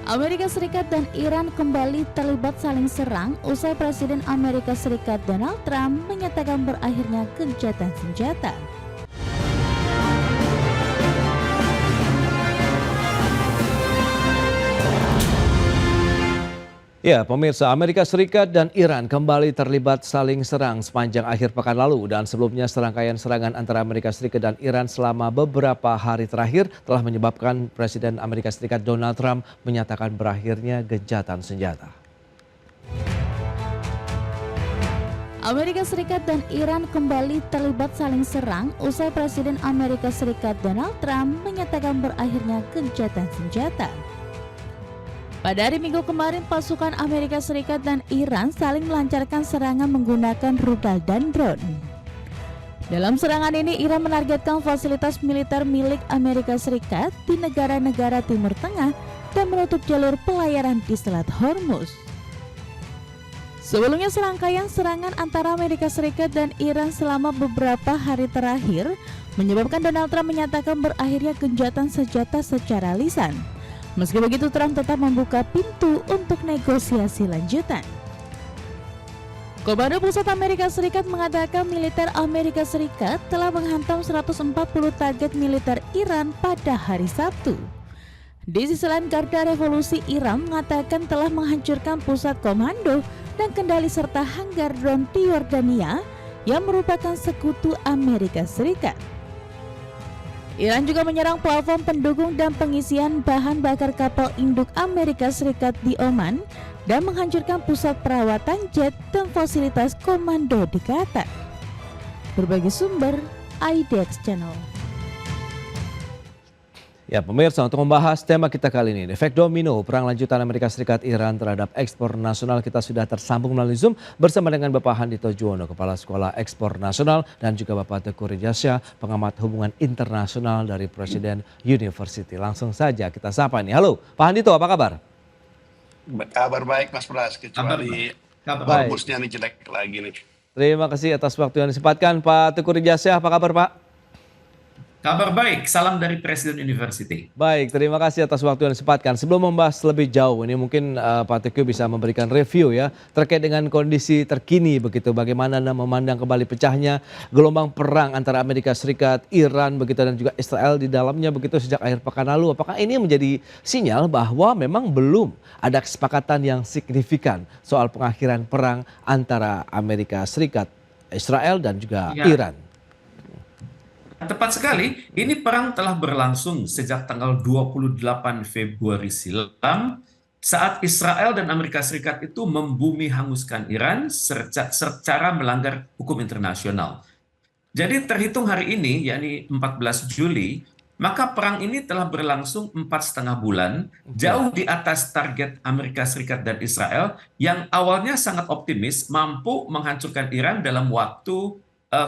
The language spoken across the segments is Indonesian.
Amerika Serikat dan Iran kembali terlibat saling serang usai Presiden Amerika Serikat Donald Trump menyatakan berakhirnya gencatan senjata. Ya, pemirsa, Amerika Serikat dan Iran kembali terlibat saling serang sepanjang akhir pekan lalu dan sebelumnya serangkaian serangan antara Amerika Serikat dan Iran selama beberapa hari terakhir telah menyebabkan Presiden Amerika Serikat Donald Trump menyatakan berakhirnya gencatan senjata. Amerika Serikat dan Iran kembali terlibat saling serang usai Presiden Amerika Serikat Donald Trump menyatakan berakhirnya gencatan senjata. Pada hari Minggu kemarin, pasukan Amerika Serikat dan Iran saling melancarkan serangan menggunakan rudal dan drone. Dalam serangan ini, Iran menargetkan fasilitas militer milik Amerika Serikat di negara-negara Timur Tengah dan menutup jalur pelayaran di Selat Hormuz. Sebelumnya, serangkaian serangan antara Amerika Serikat dan Iran selama beberapa hari terakhir menyebabkan Donald Trump menyatakan berakhirnya gencatan senjata secara lisan. Meski begitu, Trump tetap membuka pintu untuk negosiasi lanjutan. Komando Pusat Amerika Serikat mengatakan militer Amerika Serikat telah menghantam 140 target militer Iran pada hari Sabtu. Di sisi lain, Garda Revolusi Iran mengatakan telah menghancurkan pusat komando dan kendali serta hanggar drone di Yordania yang merupakan sekutu Amerika Serikat. Iran juga menyerang platform pendukung dan pengisian bahan bakar kapal induk Amerika Serikat di Oman dan menghancurkan pusat perawatan jet dan fasilitas komando di Qatar. Berbagai sumber, IDX Channel. Ya, pemirsa, untuk membahas tema kita kali ini, efek domino perang lanjutan Amerika Serikat Iran terhadap ekspor nasional, kita sudah tersambung melalui Zoom bersama dengan Bapak Handito Juwono, Kepala Sekolah Ekspor Nasional, dan juga Bapak Teguh Rijasya, pengamat hubungan internasional dari Presiden University. Langsung saja kita sapa nih. Halo, Pak Handito, apa kabar? Kabar baik, Mas Pras, kecuali Hormuznya nih jelek lagi nih. Terima kasih atas waktu yang disempatkan. Pak Teguh Rijasya, apa kabar Pak? Kabar baik, salam dari Presiden University. Baik, terima kasih atas waktu yang disempatkan. Sebelum membahas lebih jauh, ini mungkin Pak Teguh bisa memberikan review ya terkait dengan kondisi terkini begitu. Bagaimana Anda memandang kembali pecahnya gelombang perang antara Amerika Serikat, Iran begitu dan juga Israel di dalamnya begitu sejak akhir pekan lalu. Apakah ini menjadi sinyal bahwa memang belum ada kesepakatan yang signifikan soal pengakhiran perang antara Amerika Serikat, Israel dan juga Iran? Tepat sekali, ini perang telah berlangsung sejak tanggal 28 Februari silam saat Israel dan Amerika Serikat itu membumi hanguskan Iran secara melanggar hukum internasional. Jadi terhitung hari ini, yakni 14 Juli, maka perang ini telah berlangsung 4,5 bulan, jauh di atas target Amerika Serikat dan Israel yang awalnya sangat optimis mampu menghancurkan Iran dalam waktu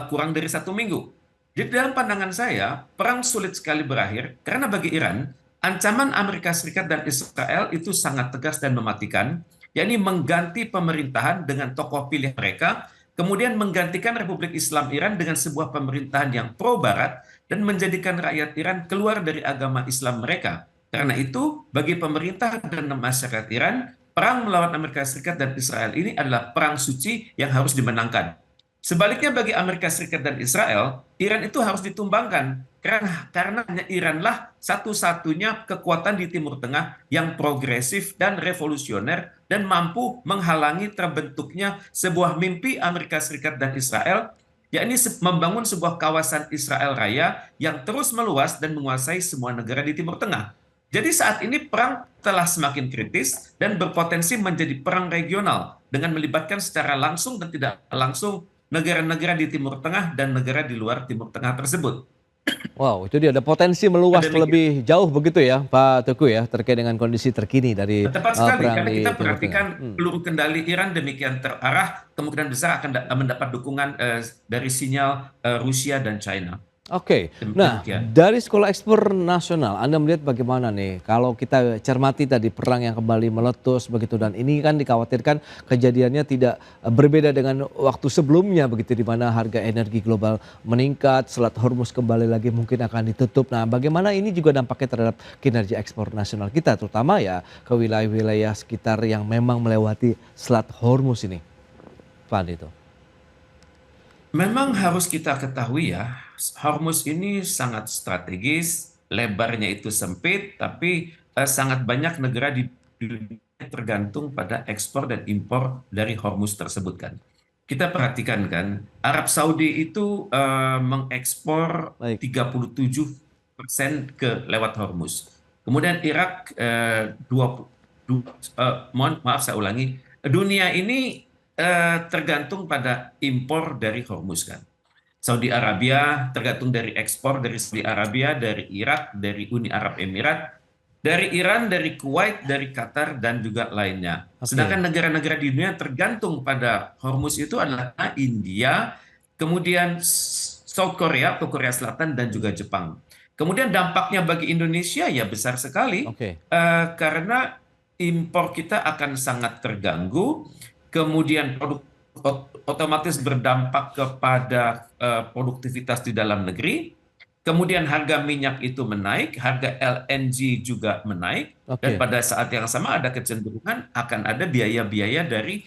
kurang dari 1 minggu. Jadi dalam pandangan saya, perang sulit sekali berakhir karena bagi Iran, ancaman Amerika Serikat dan Israel itu sangat tegas dan mematikan, yakni mengganti pemerintahan dengan tokoh pilihan mereka, kemudian menggantikan Republik Islam Iran dengan sebuah pemerintahan yang pro-Barat dan menjadikan rakyat Iran keluar dari agama Islam mereka. Karena itu, bagi pemerintah dan masyarakat Iran, perang melawan Amerika Serikat dan Israel ini adalah perang suci yang harus dimenangkan. Sebaliknya bagi Amerika Serikat dan Israel, Iran itu harus ditumbangkan karena hanya Iranlah satu-satunya kekuatan di Timur Tengah yang progresif dan revolusioner dan mampu menghalangi terbentuknya sebuah mimpi Amerika Serikat dan Israel, yakni membangun sebuah kawasan Israel Raya yang terus meluas dan menguasai semua negara di Timur Tengah. Jadi saat ini perang telah semakin kritis dan berpotensi menjadi perang regional dengan melibatkan secara langsung dan tidak langsung negara-negara di Timur Tengah dan negara di luar Timur Tengah tersebut. Wow, itu dia, ada potensi meluas lebih jauh begitu ya Pak Teguh ya terkait dengan kondisi terkini dari tepat sekali, perang karena di kita Timur perhatikan Tengah. peluru kendali Iran demikian terarah, kemungkinan besar akan mendapat dukungan dari sinyal Rusia dan China. Oke, nah Demikian. dari Sekolah Ekspor Nasional, Anda melihat bagaimana nih kalau kita cermati tadi perang yang kembali meletus begitu dan ini kan dikhawatirkan kejadiannya tidak berbeda dengan waktu sebelumnya begitu di mana harga energi global meningkat, Selat Hormuz kembali lagi mungkin akan ditutup. Nah, bagaimana ini juga dampaknya terhadap kinerja ekspor nasional kita terutama ya ke wilayah-wilayah sekitar yang memang melewati Selat Hormuz ini. Pak Andito. Memang harus kita ketahui ya, Hormuz ini sangat strategis, lebarnya itu sempit, tapi sangat banyak negara di dunia tergantung pada ekspor dan impor dari Hormuz tersebut kan. Kita perhatikan kan, Arab Saudi itu mengekspor Baik, 37% ke lewat Hormuz. Kemudian Irak 20, maaf saya ulangi, dunia ini tergantung pada impor dari Hormuz kan. Saudi Arabia tergantung dari ekspor dari Saudi Arabia, dari Irak, dari Uni Arab Emirat, dari Iran, dari Kuwait, dari Qatar, dan juga lainnya. oke, Sedangkan negara-negara di dunia tergantung pada Hormuz itu adalah India, kemudian South Korea atau Korea Selatan, dan juga Jepang. Kemudian dampaknya bagi Indonesia ya besar sekali, oke, karena impor kita akan sangat terganggu, kemudian otomatis berdampak kepada produktivitas di dalam negeri, kemudian harga minyak itu menaik, harga LNG juga menaik, dan oke. pada saat yang sama ada kecenderungan akan ada biaya-biaya dari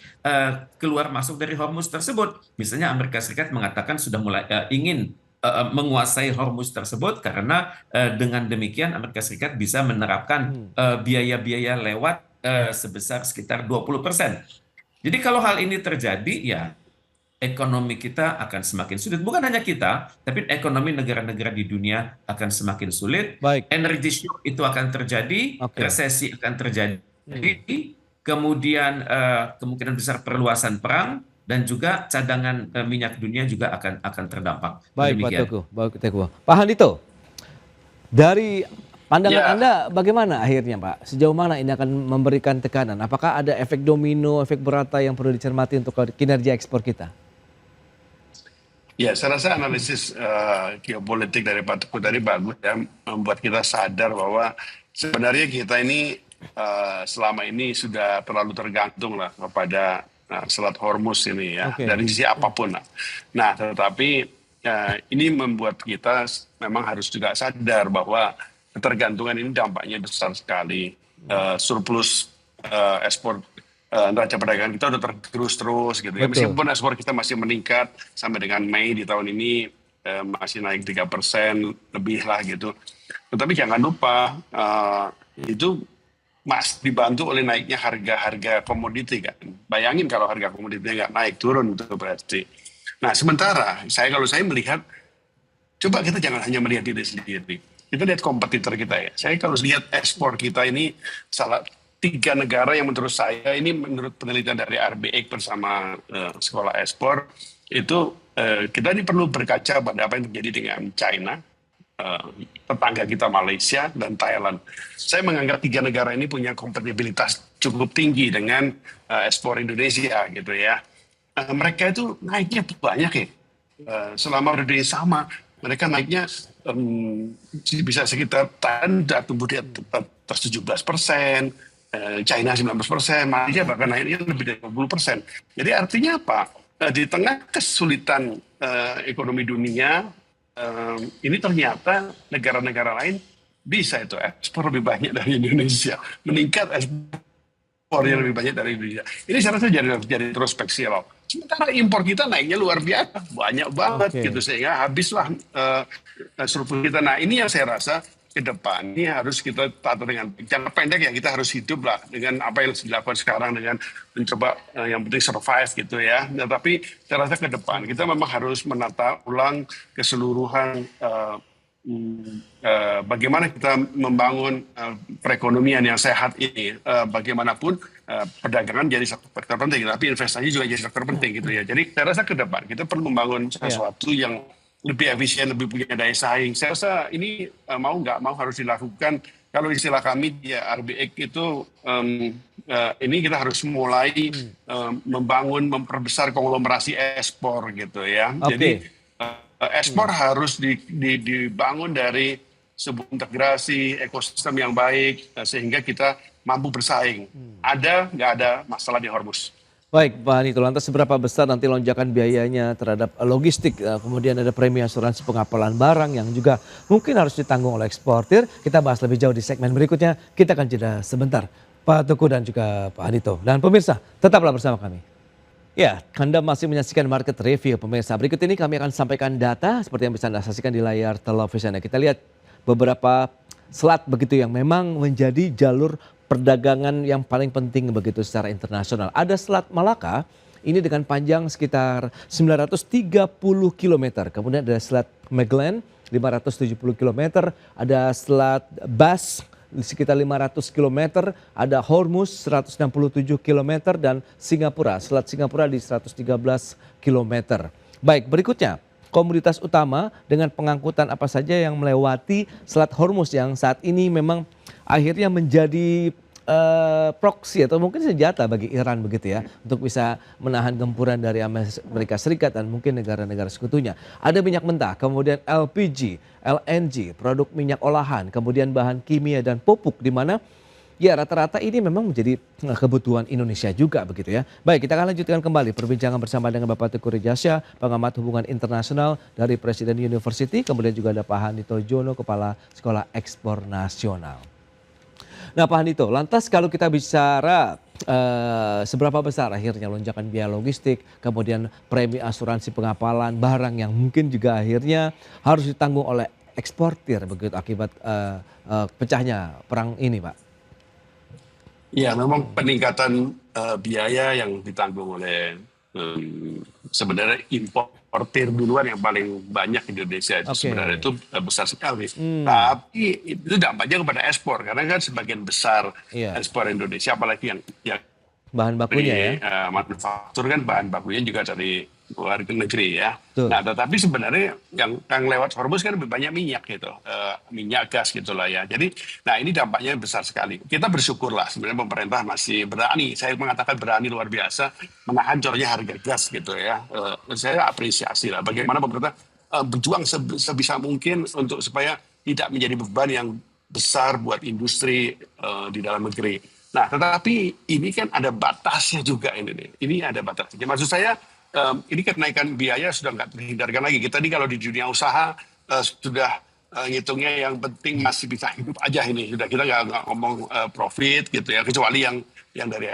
keluar masuk dari Hormuz tersebut. Misalnya Amerika Serikat mengatakan sudah mulai ingin menguasai Hormuz tersebut karena dengan demikian Amerika Serikat bisa menerapkan Hmm. biaya-biaya lewat sebesar sekitar 20%. Jadi kalau hal ini terjadi, ya ekonomi kita akan semakin sulit. Bukan hanya kita, tapi ekonomi negara-negara di dunia akan semakin sulit. Baik, Energy shock itu akan terjadi, oke. resesi akan terjadi, Hmm. kemudian kemungkinan besar perluasan perang, dan juga cadangan minyak dunia juga akan terdampak. Baik Pak Demikian. Teguh, baik Teguh. Pak Handito, dari pandangan Ya, Anda bagaimana akhirnya Pak? Sejauh mana ini akan memberikan tekanan? Apakah ada efek domino, efek berata yang perlu dicermati untuk kinerja ekspor kita? ya, saya rasa analisis geopolitik dari Pak Teguh tadi bagus ya, membuat kita sadar bahwa sebenarnya kita ini selama ini sudah terlalu tergantung lah kepada Selat Hormuz ini ya, Oke, dari sisi apapun lah. Nah, tetapi ini membuat kita memang harus juga sadar bahwa ketergantungan ini dampaknya besar sekali. Surplus ekspor neraca perdagangan kita udah tergerus terus gitu ya. betul. Meskipun ekspor kita masih meningkat sampai dengan Mei di tahun ini masih naik 3% lebih lah gitu. Tetapi jangan lupa itu mas dibantu oleh naiknya harga-harga komoditi kan. Bayangin kalau harga komoditinya nggak naik, turun itu berarti. Nah sementara kalau saya melihat, coba kita jangan hanya melihat diri sendiri. Kita lihat kompetitor kita ya. Saya kalau lihat ekspor kita ini salah 3 negara yang menurut saya ini menurut penelitian dari RBX bersama Sekolah Ekspor itu kita ini perlu berkaca pada apa yang terjadi dengan China, tetangga kita Malaysia dan Thailand. Saya menganggap 3 negara ini punya kompatibilitas cukup tinggi dengan ekspor Indonesia gitu ya. Mereka itu naiknya banyak ya. Selama periode yang sama mereka naiknya bisa sekitar Thailand sudah tumbuh di atas 17%, China 19%, Malaysia bahkan naiknya lebih dari 20%. Jadi artinya apa? Di tengah kesulitan ekonomi dunia, ini ternyata negara-negara lain bisa itu ekspor lebih banyak dari Indonesia, meningkat ekspornya lebih banyak dari Indonesia. Ini saya rasa jadi introspeksi loh. Sementara impor kita naiknya luar biasa, banyak banget Oke. gitu sehingga habislah surplus kita. Nah ini yang saya rasa ke depan ini harus kita tata dengan jangka pendek ya, kita harus hidup lah dengan apa yang dilakukan sekarang dengan mencoba yang penting survive gitu ya. Nah, tapi saya rasa ke depan kita memang harus menata ulang keseluruhan bagaimana kita membangun perekonomian yang sehat ini. Bagaimanapun perdagangan jadi sektor penting, tapi investasi juga jadi sektor penting gitu ya. Jadi saya rasa ke depan kita perlu membangun sesuatu yang lebih efisien, lebih punya daya saing. Saya rasa ini mau nggak mau harus dilakukan. Kalau istilah kami di RBX itu ini kita harus mulai membangun, memperbesar konglomerasi ekspor gitu ya. Oke. Jadi Ekspor harus dibangun dari sebuah integrasi ekosistem yang baik sehingga kita mampu bersaing. Ada nggak ada masalah di Hormuz. Baik, Pak Hanito, lantas seberapa besar nanti lonjakan biayanya terhadap logistik, kemudian ada premi asuransi pengapalan barang yang juga mungkin harus ditanggung oleh eksportir. Kita bahas lebih jauh di segmen berikutnya, kita akan jeda sebentar. Pak Teguh dan juga Pak Hanito. Dan pemirsa, tetaplah bersama kami. Ya, Anda masih menyaksikan Market Review pemirsa. Berikut ini kami akan sampaikan data seperti yang bisa Anda saksikan di layar televisinya. Kita lihat beberapa selat begitu yang memang menjadi jalur perdagangan yang paling penting begitu secara internasional. Ada Selat Malaka ini dengan panjang sekitar 930 km. Kemudian ada Selat Magellan 570 km, ada Selat Bass di sekitar 500 km, ada Hormuz 167 km dan Singapura, Selat Singapura di 113 km. Baik, berikutnya komoditas utama dengan pengangkutan apa saja yang melewati Selat Hormuz yang saat ini memang akhirnya menjadi proksi atau mungkin senjata bagi Iran begitu ya untuk bisa menahan gempuran dari Amerika Serikat dan mungkin negara-negara sekutunya. Ada minyak mentah, kemudian LPG, LNG, produk minyak olahan, kemudian bahan kimia dan pupuk di mana ya rata-rata ini memang menjadi kebutuhan Indonesia juga begitu ya. Baik, kita akan lanjutkan kembali perbincangan bersama dengan Bapak Teguh Rejasya, pengamat hubungan internasional dari Presiden University, kemudian juga ada Pak Hanito Jono, Kepala Sekolah Ekspor Nasional. Nah Pak Hanito, lantas kalau kita bicara seberapa besar akhirnya lonjakan biaya logistik, kemudian premi asuransi pengapalan barang yang mungkin juga akhirnya harus ditanggung oleh eksportir begitu akibat pecahnya perang ini Pak? Ya, memang peningkatan biaya yang ditanggung oleh sebenarnya importir duluan yang paling banyak di Indonesia itu sebenarnya itu besar sekali. Tapi itu dampaknya kepada ekspor karena kan sebagian besar ekspor Indonesia apalagi yang bahan bakunya manufaktur kan bahan bakunya juga dari luar negeri ya. Tuh. Nah, tetapi sebenarnya yang lewat Hormuz kan lebih banyak minyak gitu, minyak gas gitulah ya. Jadi, nah ini dampaknya besar sekali. Kita bersyukurlah sebenarnya pemerintah masih berani, saya mengatakan berani luar biasa menahan cornya harga gas gitu ya. Saya apresiasi lah bagaimana pemerintah berjuang sebisa mungkin untuk supaya tidak menjadi beban yang besar buat industri di dalam negeri. Nah, tetapi ini kan ada batasnya juga ini. Ini ada batasnya. Maksud saya ini kenaikan biaya sudah nggak terhindarkan lagi. Kita nih kalau di dunia usaha sudah ngitungnya yang penting masih bisa hidup aja ini. Sudah kita nggak ngomong profit gitu ya. Kecuali yang dari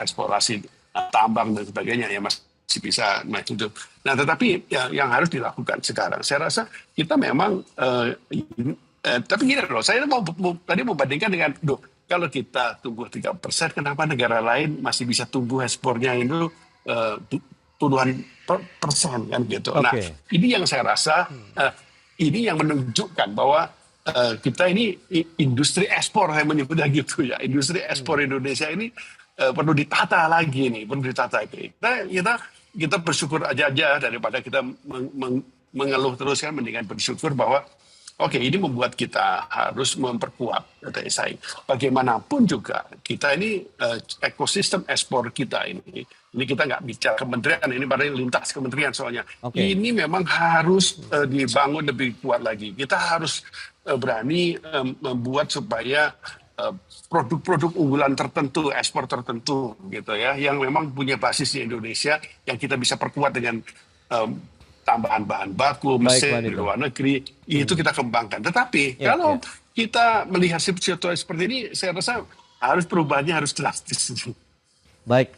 eksplorasi tambang dan sebagainya ya masih bisa hidup. Nah tetapi yang harus dilakukan sekarang, saya rasa kita memang tapi gini loh, saya tadi mau bandingkan dengan kalau kita tumbuh 3%, kenapa negara lain masih bisa tumbuh ekspornya itu puluhan persen kan gitu. Nah ini yang saya rasa ini yang menunjukkan bahwa kita ini industri ekspor, saya menyebutnya gitu ya, industri ekspor Indonesia ini perlu ditata lagi nih, perlu ditata ini. Kita bersyukur aja daripada kita mengeluh terus kan, mendingan bersyukur bahwa oke, ini membuat kita harus memperkuat daya saing. Bagaimanapun juga kita ini ekosistem ekspor kita ini kita nggak bicara kementerian, ini pada lintas kementerian soalnya. Ini memang harus dibangun lebih kuat lagi. Kita harus berani membuat supaya produk-produk unggulan tertentu, ekspor tertentu gitu ya, yang memang punya basis di Indonesia yang kita bisa perkuat dengan tambahan bahan baku, mesin di luar negeri, itu kita kembangkan. Tetapi kalau kita melihat situasi seperti ini, saya rasa perubahannya harus drastis. Baik,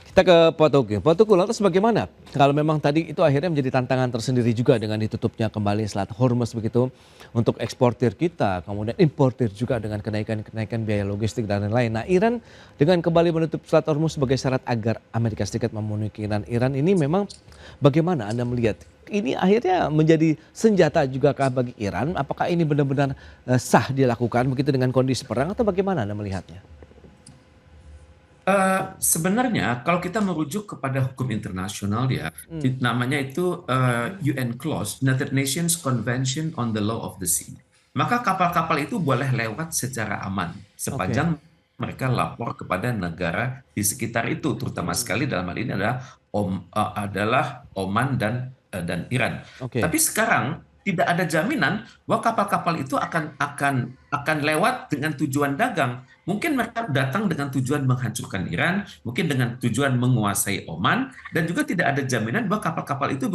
kita ke Pak Teguh. Pak Teguh, lantas bagaimana kalau memang tadi itu akhirnya menjadi tantangan tersendiri juga dengan ditutupnya kembali Selat Hormuz begitu untuk eksportir kita, kemudian importir juga dengan kenaikan biaya logistik dan lain-lain. Nah, Iran dengan kembali menutup Selat Hormuz sebagai syarat agar Amerika Serikat memenuhi keinginan Iran ini memang bagaimana Anda melihat? Ini akhirnya menjadi senjata juga kah bagi Iran? Apakah ini benar-benar sah dilakukan begitu dengan kondisi perang atau bagaimana Anda melihatnya? Sebenarnya kalau kita merujuk kepada hukum internasional ya, namanya itu UN Clause, United Nations Convention on the Law of the Sea. Maka kapal-kapal itu boleh lewat secara aman sepanjang mereka lapor kepada negara di sekitar itu, terutama sekali dalam hal ini adalah Oman dan dan Iran. Oke. Tapi sekarang tidak ada jaminan bahwa kapal-kapal itu akan lewat dengan tujuan dagang. Mungkin mereka datang dengan tujuan menghancurkan Iran, mungkin dengan tujuan menguasai Oman, dan juga tidak ada jaminan bahwa kapal-kapal itu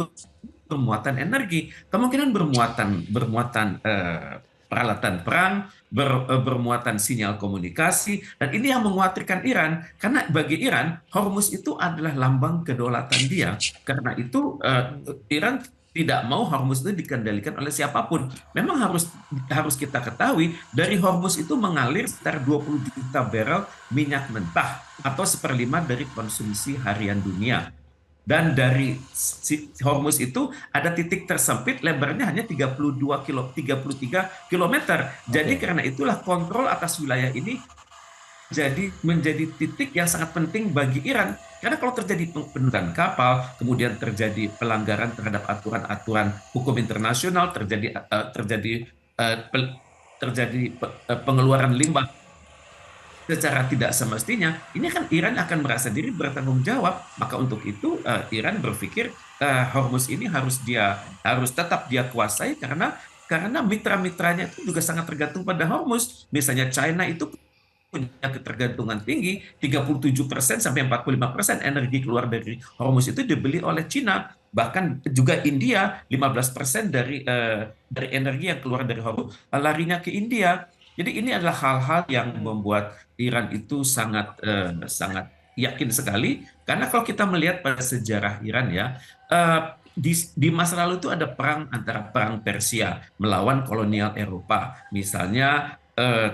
bermuatan energi, kemungkinan bermuatan peralatan perang, bermuatan sinyal komunikasi, dan ini yang mengkhawatirkan Iran, karena bagi Iran Hormuz itu adalah lambang kedaulatan dia. Karena itu Iran tidak mau Hormuz itu dikendalikan oleh siapapun. Memang harus kita ketahui dari Hormuz itu mengalir sekitar 20 juta barrel minyak mentah atau seperlima dari konsumsi harian dunia. Dan dari Hormuz itu ada titik tersempit lebarnya hanya 33 kilometer. Jadi karena itulah kontrol atas wilayah ini menjadi titik yang sangat penting bagi Iran. Karena kalau terjadi penundaan kapal, kemudian terjadi pelanggaran terhadap aturan-aturan hukum internasional, terjadi pengeluaran limbah secara tidak semestinya, ini kan Iran akan merasa diri bertanggung jawab. Maka untuk itu Iran berpikir Hormuz ini harus tetap dia kuasai, karena mitra-mitranya itu juga sangat tergantung pada Hormuz. Misalnya China itu punya ketergantungan tinggi, 37% sampai 45% energi keluar dari Hormuz itu dibeli oleh China. Bahkan juga India 15% dari energi yang keluar dari Hormuz larinya ke India. Jadi ini adalah hal-hal yang membuat Iran itu sangat yakin sekali, karena kalau kita melihat pada sejarah Iran ya, di masa lalu itu ada perang antara perang Persia melawan kolonial Eropa. Misalnya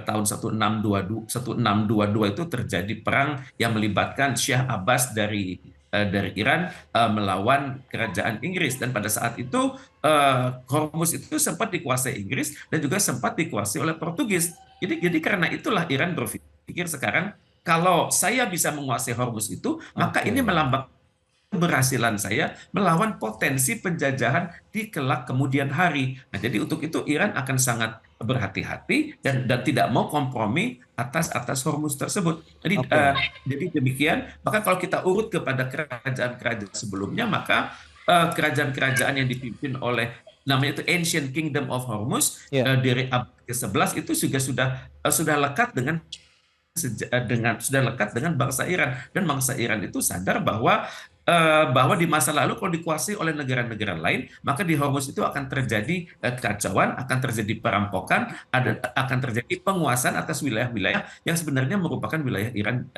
tahun 1622 itu terjadi perang yang melibatkan Syah Abbas dari Iran melawan kerajaan Inggris, dan pada saat itu Hormuz itu sempat dikuasai Inggris dan juga sempat dikuasai oleh Portugis. Jadi karena itulah Iran berpikir sekarang, kalau saya bisa menguasai Hormuz itu, maka ini melambang keberhasilan saya melawan potensi penjajahan di kelak kemudian hari. Nah, jadi untuk itu Iran akan sangat berhati-hati dan tidak mau kompromi atas Hormuz tersebut. Jadi demikian. Maka kalau kita urut kepada kerajaan-kerajaan sebelumnya, maka kerajaan-kerajaan yang dipimpin oleh namanya itu Ancient Kingdom of Hormuz dari abad ke-11 itu juga sudah lekat dengan bangsa Iran, dan bangsa Iran itu sadar bahwa di masa lalu kalau dikuasai oleh negara-negara lain, maka di Hormuz itu akan terjadi kekacauan, akan terjadi perampokan, akan terjadi penguasaan atas wilayah-wilayah yang sebenarnya merupakan wilayah Iran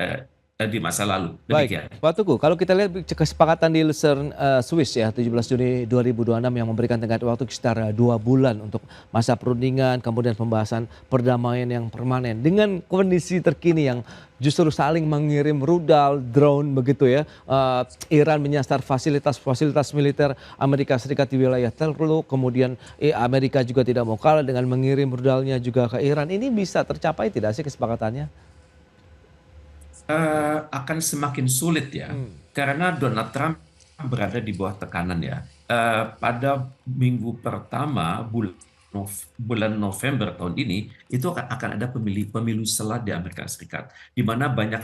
di masa lalu. Demikian. Baik, Pak Tugu, kalau kita lihat kesepakatan di Lucerne, Swiss ya, 17 Juni 2026 yang memberikan tenggat waktu sekitar 2 bulan untuk masa perundingan, kemudian pembahasan perdamaian yang permanen dengan kondisi terkini yang justru saling mengirim rudal, drone begitu ya. Iran menyasar fasilitas militer Amerika Serikat di wilayah Teluk, kemudian Amerika juga tidak mau kalah dengan mengirim rudalnya juga ke Iran. Ini bisa tercapai tidak sih kesepakatannya? Akan semakin sulit ya, karena Donald Trump berada di bawah tekanan ya. Pada minggu pertama bulan November tahun ini itu akan ada pemilu sela di Amerika Serikat, di mana banyak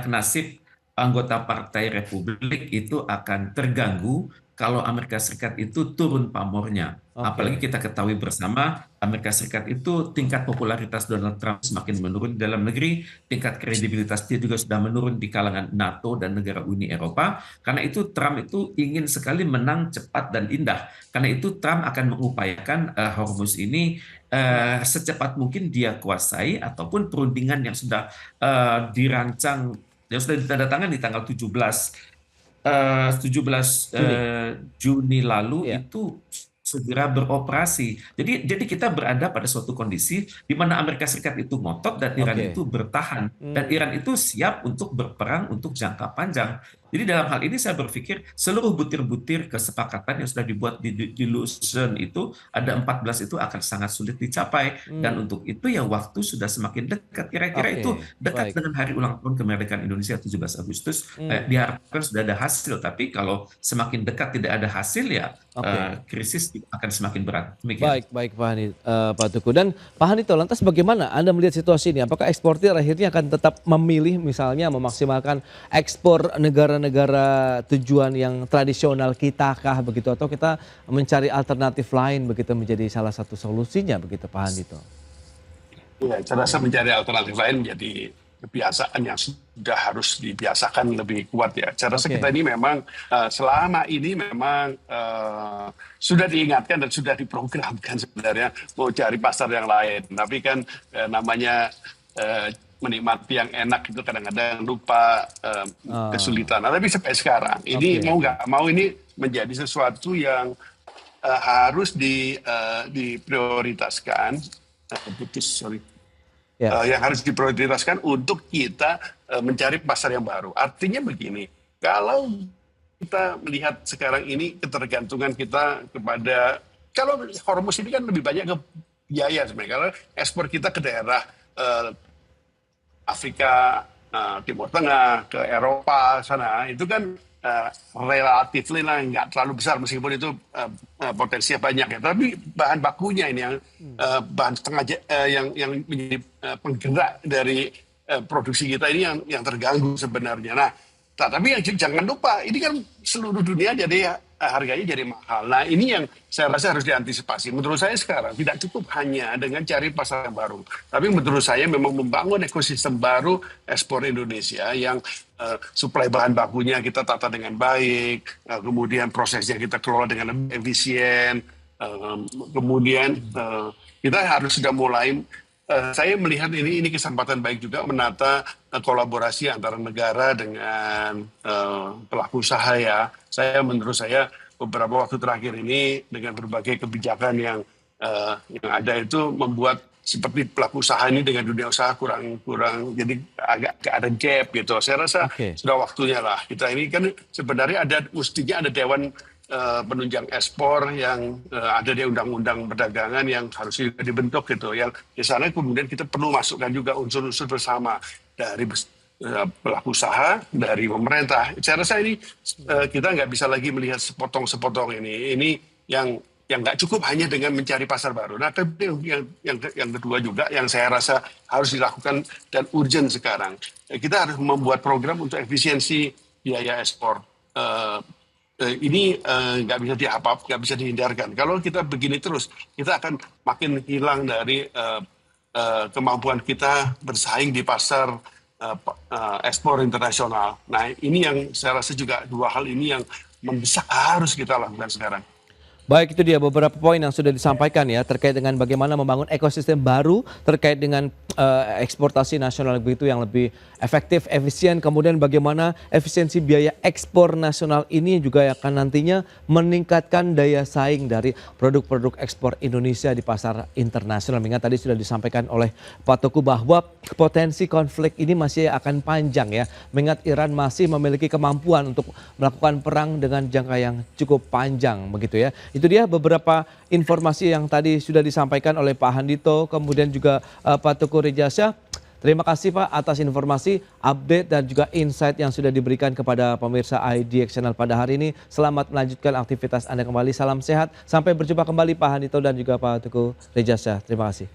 nasib anggota Partai Republik itu akan terganggu kalau Amerika Serikat itu turun pamornya. Apalagi kita ketahui bersama, Amerika Serikat itu tingkat popularitas Donald Trump semakin menurun di dalam negeri, tingkat kredibilitas dia juga sudah menurun di kalangan NATO dan negara Uni Eropa. Karena itu Trump itu ingin sekali menang cepat dan indah. Karena itu Trump akan mengupayakan Hormuz ini secepat mungkin dia kuasai, ataupun perundingan yang sudah dirancang, yang sudah ditandatangani di tanggal 17 Juni lalu itu segera beroperasi. Jadi kita berada pada suatu kondisi di mana Amerika Serikat itu ngotot dan Iran itu bertahan, dan Iran itu siap untuk berperang untuk jangka panjang. Jadi dalam hal ini saya berpikir seluruh butir-butir kesepakatan yang sudah dibuat di Lucerne itu ada 14 itu akan sangat sulit dicapai, dan untuk itu ya waktu sudah semakin dekat. Kira-kira itu dekat dengan hari ulang tahun kemerdekaan Indonesia 17 Agustus. Diharapkan sudah ada hasil, tapi kalau semakin dekat tidak ada hasil ya krisis akan semakin berat. Demikian. Baik Pak Tugu. Dan Pak Hanito, lantas bagaimana Anda melihat situasi ini? Apakah eksportir akhirnya akan tetap memilih misalnya memaksimalkan ekspor negara negara tujuan yang tradisional kita kah begitu, atau kita mencari alternatif lain begitu menjadi salah satu solusinya begitu Pak Handito? Ya, saya rasa mencari alternatif lain menjadi kebiasaan yang sudah harus dibiasakan lebih kuat ya. Saya rasa kita ini memang selama ini memang sudah diingatkan dan sudah diprogramkan sebenarnya mau cari pasar yang lain. Tapi kan namanya menikmati yang enak itu kadang-kadang lupa kesulitan. Nah, tapi sampai sekarang ini mau nggak mau ini menjadi sesuatu yang harus diprioritaskan. Yang harus diprioritaskan untuk kita mencari pasar yang baru. Artinya begini, kalau kita melihat sekarang ini ketergantungan kita kepada, kalau Hormuz ini kan lebih banyak ke biaya sebenarnya, karena ekspor kita ke daerah Afrika, Timur Tengah, ke Eropa sana, itu kan relatif lah nggak terlalu besar meskipun itu potensinya banyak ya, tapi bahan bakunya ini yang bahan setengah yang menjadi penggerak dari produksi kita ini yang terganggu sebenarnya. Nah, tapi yang jangan lupa ini kan seluruh dunia jadi harganya jadi mahal. Nah, ini yang saya rasa harus diantisipasi. Menurut saya sekarang tidak cukup hanya dengan cari pasar yang baru, tapi menurut saya memang membangun ekosistem baru ekspor Indonesia yang suplai bahan bakunya kita tata dengan baik, kemudian prosesnya kita kelola dengan lebih efisien, kemudian kita harus sudah mulai. Saya melihat ini kesempatan baik juga menata kolaborasi antara negara dengan pelaku usaha ya. Menurut saya beberapa waktu terakhir ini dengan berbagai kebijakan yang ada itu membuat seperti pelaku usaha ini dengan dunia usaha kurang jadi agak ada gap gitu. Saya rasa sudah waktunya lah. Kita ini kan sebenarnya mestinya ada Dewan penunjang ekspor yang ada di undang-undang perdagangan yang harus dibentuk gitu, yang di sana kemudian kita perlu masukkan juga unsur-unsur bersama dari pelaku usaha, dari pemerintah. Saya rasa ini kita nggak bisa lagi melihat sepotong-sepotong ini yang nggak cukup hanya dengan mencari pasar baru. Nah, tapi yang kedua juga yang saya rasa harus dilakukan dan urgent sekarang, kita harus membuat program untuk efisiensi biaya ekspor. Ini nggak bisa dihindarkan. Kalau kita begini terus, kita akan makin hilang dari kemampuan kita bersaing di pasar ekspor internasional. Nah, ini yang saya rasa juga dua hal ini yang mendesak harus kita lakukan sekarang. Baik, itu dia beberapa poin yang sudah disampaikan ya terkait dengan bagaimana membangun ekosistem baru terkait dengan eksportasi nasional begitu yang lebih efektif, efisien, kemudian bagaimana efisiensi biaya ekspor nasional ini juga akan nantinya meningkatkan daya saing dari produk-produk ekspor Indonesia di pasar internasional. Mengingat tadi sudah disampaikan oleh Pak Teguh bahwa potensi konflik ini masih akan panjang ya, mengingat Iran masih memiliki kemampuan untuk melakukan perang dengan jangka yang cukup panjang begitu ya. Itu dia beberapa informasi yang tadi sudah disampaikan oleh Pak Handito, kemudian juga Pak Teguh Rejasa. Terima kasih Pak atas informasi, update dan juga insight yang sudah diberikan kepada pemirsa IDX Channel pada hari ini. Selamat melanjutkan aktivitas Anda kembali. Salam sehat. Sampai berjumpa kembali Pak Handito dan juga Pak Teguh Rejasa. Terima kasih.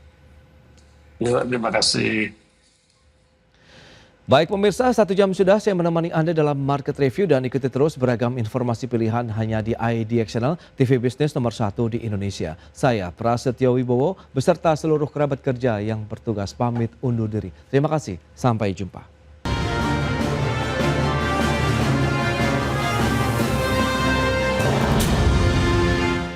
Ya, terima kasih. Baik pemirsa, 1 jam sudah saya menemani Anda dalam Market Review dan ikuti terus beragam informasi pilihan hanya di IDX Channel, TV bisnis nomor 1 di Indonesia. Saya Prasetyo Wibowo beserta seluruh kerabat kerja yang bertugas pamit undur diri. Terima kasih, sampai jumpa.